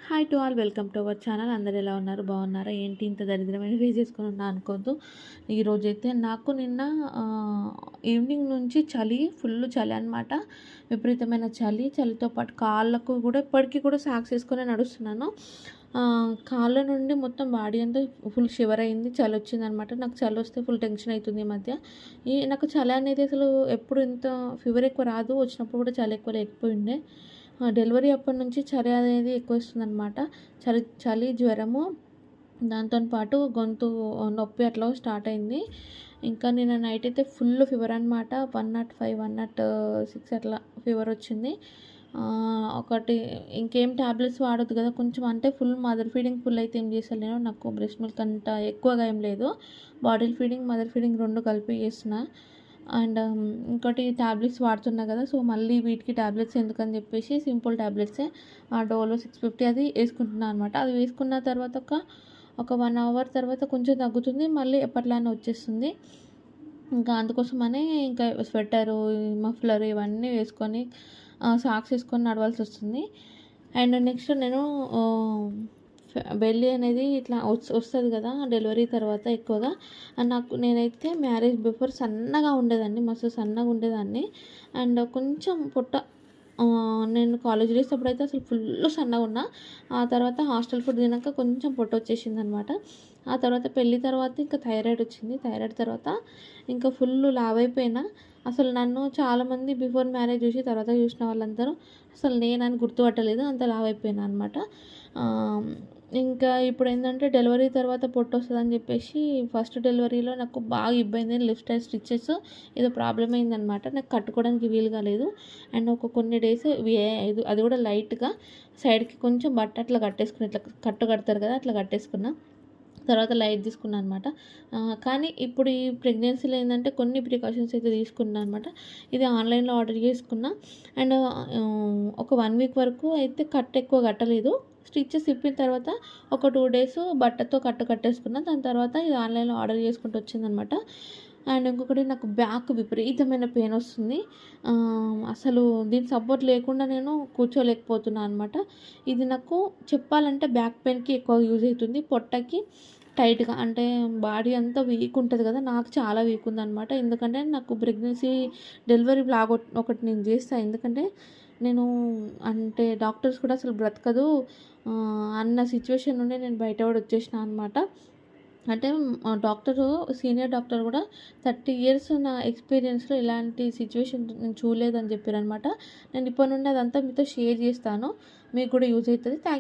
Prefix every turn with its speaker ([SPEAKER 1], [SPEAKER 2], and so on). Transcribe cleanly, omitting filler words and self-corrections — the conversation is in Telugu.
[SPEAKER 1] Hi to all, welcome to our channel. అందరు ఎలా ఉన్నారు? బాగున్నారా? ఏంటి ఇంత దరిద్రమైన ఫేస్ చేసుకొని ఉన్నా అనుకోవద్దు. ఈరోజైతే నాకు నిన్న ఈవినింగ్ నుంచి ఫుల్ చలి అనమాట. విపరీతమైన చలితో పాటు కాళ్ళకు కూడా ఇప్పటికీ కూడా సాక్స్ వేసుకొని నడుస్తున్నాను. కాళ్ళ నుండి మొత్తం బాడీ అంతా ఫుల్ షివర్ అయింది. చలి వచ్చిందనమాట. నాకు చలి వస్తే ఫుల్ టెన్షన్ అవుతుంది ఈ మధ్య. నాకు చలి అనేది అసలు ఎప్పుడు ఇంత ఫీవర్ ఎక్కువ రాదు, వచ్చినప్పుడు కూడా చలి ఎక్కువ లేకపోయిండే. డెలివరీ అప్పటి నుంచి చలి అనేది ఎక్కువ వస్తుందన్నమాట. చలి, జ్వరము, దాంతో పాటు గొంతు నొప్పి అట్లా స్టార్ట్ అయింది. ఇంకా నిన్న నైట్ అయితే ఫుల్ ఫీవర్ అనమాట. 105, 106 అట్లా ఫీవర్ వచ్చింది. ఒకటి ఇంకేం ట్యాబ్లెట్స్ వాడొద్దు కదా, కొంచెం అంటే ఫుల్ మదర్ ఫీడింగ్ ఫుల్ అయితే ఏం చేస్తాను నేను. నాకు బ్రెస్ట్ మిల్క్ అంత ఎక్కువగా ఏం లేదు. బాటిల్ ఫీడింగ్, మదర్ ఫీడింగ్ 2 కలిపి చేస్తున్నా. అండ్ ఇంకోటి ట్యాబ్లెట్స్ వాడుతున్నా కదా, సో మళ్ళీ వీటికి ట్యాబ్లెట్స్ ఎందుకని చెప్పేసి సింపుల్ ట్యాబ్లెట్సే డోలో 650 అది వేసుకుంటున్నాను అనమాట. అది వేసుకున్న తర్వాత ఒక 1 అవర్ తర్వాత కొంచెం తగ్గుతుంది, మళ్ళీ ఎప్పట్లానే వచ్చేస్తుంది. ఇంకా అందుకోసమనే ఇంకా స్వెటరు, మఫ్లర్ ఇవన్నీ వేసుకొని సాక్స్ వేసుకొని నడవాల్సి వస్తుంది. అండ్ నెక్స్ట్ నేను బెల్లీ అనేది ఇట్లా వస్తుంది కదా డెలివరీ తర్వాత ఎక్కువగా. నేనైతే మ్యారేజ్ బిఫోర్ సన్నగా ఉండేదాన్ని, మస్తు సన్నగా ఉండేదాన్ని. అండ్ కొంచెం పొట్ట, నేను కాలేజ్ డేస్ అప్పుడైతే అసలు ఫుల్ సన్నగా ఉన్నా. ఆ తర్వాత హాస్టల్ ఫుడ్ తిన్నాక కొంచెం పొట్ట వచ్చేసింది అనమాట. ఆ తర్వాత పెళ్ళి తర్వాత ఇంకా థైరాయిడ్ వచ్చింది. థైరాయిడ్ తర్వాత ఇంకా ఫుల్ లావ్ అయిపోయినా. అసలు నన్ను చాలామంది బిఫోర్ మ్యారేజ్ చూసి తర్వాత చూసిన వాళ్ళందరూ అసలు నేనని గుర్తుపట్టలేదు, అంత లావ్ అయిపోయినా అనమాట. ఇంకా ఇప్పుడు ఏంటంటే డెలివరీ తర్వాత పొట్టు వస్తుందని చెప్పేసి ఫస్ట్ డెలివరీలో నాకు బాగా ఇబ్బంది అయింది. లెఫ్ట్ సైడ్ స్టిచ్చెస్ ఏదో ప్రాబ్లం అయిందనమాట. నాకు కట్టుకోవడానికి వీలు కాలేదు. అండ్ కొన్ని డేస్ అది కూడా లైట్గా సైడ్కి కొంచెం బట్ట అట్లా కట్టేసుకుని, ఇట్లా కడతారు కదా, అట్లా కట్టేసుకున్నా. తర్వాత లైట్ తీసుకున్నాను అనమాట. కానీ ఇప్పుడు ఈ ప్రెగ్నెన్సీలో ఏంటంటే కొన్ని ప్రికాషన్స్ అయితే తీసుకున్నాను అనమాట. ఇది ఆన్లైన్లో ఆర్డర్ చేసుకున్నా. అండ్ ఒక 1 వీక్ వరకు అయితే ఎక్కువ కట్టలేదు. స్టిచ్చెస్ ఇప్పిన తర్వాత ఒక 2 డేస్ బట్టతో కట్టేసుకున్నా. దాని తర్వాత ఇది ఆన్లైన్లో ఆర్డర్ చేసుకుంటూ వచ్చిందనమాట. అండ్ ఇంకొకటి, నాకు బ్యాక్ విపరీతమైన పెయిన్ వస్తుంది. అసలు దీని సపోర్ట్ లేకుండా నేను కూర్చోలేకపోతున్నాను అనమాట. ఇది నాకు చెప్పాలంటే బ్యాక్ పెయిన్కి ఎక్కువ యూజ్ అవుతుంది. పొట్టకి టైట్గా, అంటే బాడీ అంతా వీక్ ఉంటుంది కదా, నాకు చాలా వీక్ ఉందన్నమాట. ఎందుకంటే నాకు ప్రెగ్నెన్సీ డెలివరీ బ్లాగ్ ఒకటి నేను చేస్తాను. ఎందుకంటే నేను అంటే డాక్టర్స్ కూడా అసలు బ్రతకదు అన్న సిచ్యువేషన్ నుండి నేను బయటపడి వచ్చేసిన అనమాట. అంటే సీనియర్ డాక్టర్ కూడా 30 ఇయర్స్ నా ఎక్స్పీరియన్స్లో ఇలాంటి సిచ్యువేషన్ నేను చూడలేదని చెప్పారనమాట. నేను ఇప్పటి నుండి అదంతా మీతో షేర్ చేస్తాను, మీకు కూడా యూజ్ అవుతుంది.